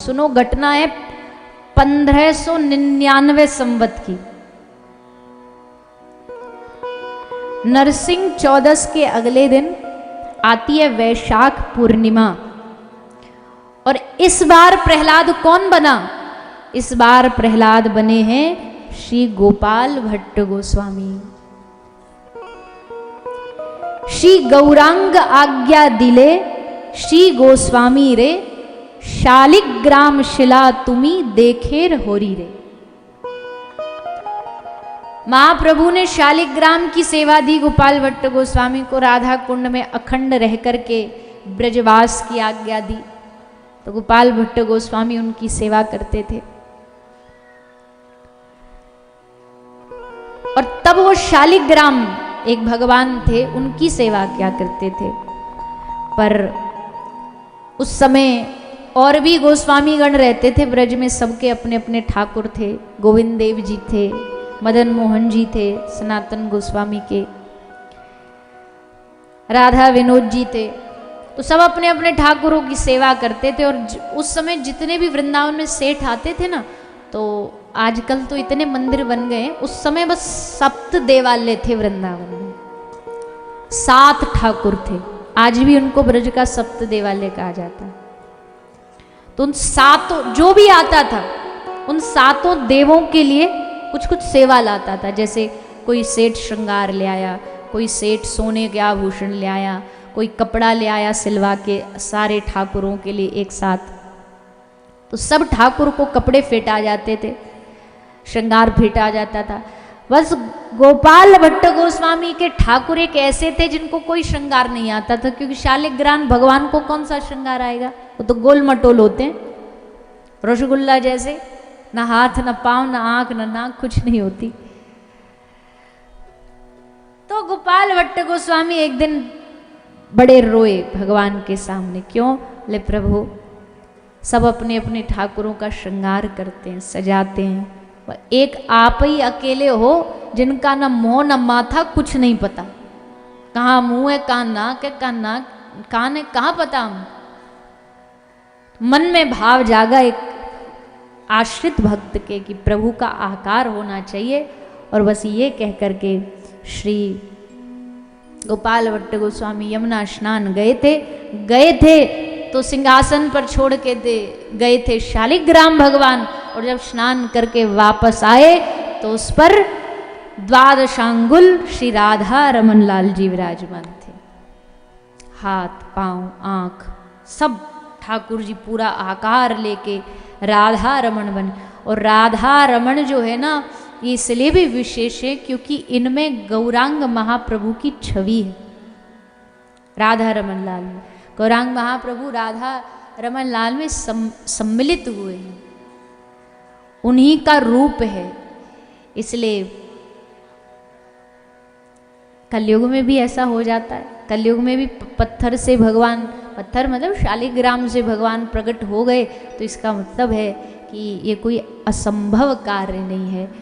सुनो, घटना है 1599 संवत की। नरसिंह चौदस के अगले दिन आती है वैशाख पूर्णिमा, और इस बार प्रहलाद कौन बना? इस बार प्रहलाद बने हैं श्री गोपाल भट्ट गोस्वामी। श्री गौरांग आज्ञा दिले श्री गोस्वामी रे, शालिग्राम शिला तुमी देखेर होरी रे। महाप्रभु ने शालिग्राम की सेवा दी गोपाल भट्ट गोस्वामी को। राधा कुंड में अखंड रह करके ब्रजवास की आज्ञा दी, तो गोपाल भट्ट गोस्वामी उनकी सेवा करते थे। और तब वो शालिग्राम एक भगवान थे, उनकी सेवा क्या करते थे। पर उस समय और भी गोस्वामी गण रहते थे ब्रज में, सबके अपने अपने ठाकुर थे। गोविंद देव जी थे, मदन मोहन जी थे सनातन गोस्वामी के, राधा विनोद जी थे। तो सब अपने अपने ठाकुरों की सेवा करते थे। और उस समय जितने भी वृंदावन में सेठ आते थे ना, तो आजकल तो इतने मंदिर बन गए, उस समय बस 7 देवालय थे वृंदावन में, 7 ठाकुर थे। आज भी उनको ब्रज का 7 देवालय कहा जाता है। तो उन 7 जो भी आता था, उन 7 देवों के लिए कुछ कुछ सेवा लाता था। जैसे कोई सेठ श्रृंगार ले आया, कोई सेठ सोने के आभूषण ले आया, कोई कपड़ा ले आया सिलवा के सारे ठाकुरों के लिए एक साथ। तो सब ठाकुर को कपड़े फेंटा जाते थे, श्रृंगार फेंटा जाता था। बस गोपाल भट्ट गोस्वामी के ठाकुर एक ऐसे थे जिनको कोई श्रृंगार नहीं आता था, क्योंकि शालिग्राम भगवान को कौन सा श्रृंगार आएगा, वो तो गोल मटोल होते हैं, रसगुल्ला जैसे, ना हाथ ना पाँव ना आंख ना नाक, कुछ नहीं होती। तो गोपाल भट्ट गोस्वामी एक दिन बड़े रोए भगवान के सामने। क्यों? ले प्रभु, सब अपने अपने ठाकुरों का श्रृंगार करते हैं, सजाते हैं, एक आप ही अकेले हो जिनका ना मुंह ना माथा, कुछ नहीं पता, कहाँ मुंह है कहाँ नाक है, कहाँ नाक कान है, कहाँ पता हम। मन में भाव जागा एक आश्रित भक्त के कि प्रभु का आकार होना चाहिए। और बस ये कह करके श्री गोपाल भट्ट गोस्वामी यमुना स्नान गए थे तो सिंहासन पर छोड़ के गए थे शालिग्राम भगवान। और जब स्नान करके वापस आए तो उस पर 12 अंगुल श्री राधा रमन लाल जी विराजमान थे। हाथ पांव आंख सब ठाकुर जी पूरा आकार लेके राधा रमण बने। और राधा रमण जो है ना, ये इसलिए भी विशेष है क्योंकि इनमें गौरांग महाप्रभु की छवि है। राधा रमन लाल में गौरांग महाप्रभु राधा रमन लाल में सम्मिलित हुए हैं, उन्हीं का रूप है। इसलिए कलयुग में भी ऐसा हो जाता है। कलयुग में भी पत्थर से भगवान, पत्थर मतलब शालिग्राम से भगवान प्रकट हो गए, तो इसका मतलब है कि ये कोई असंभव कार्य नहीं है।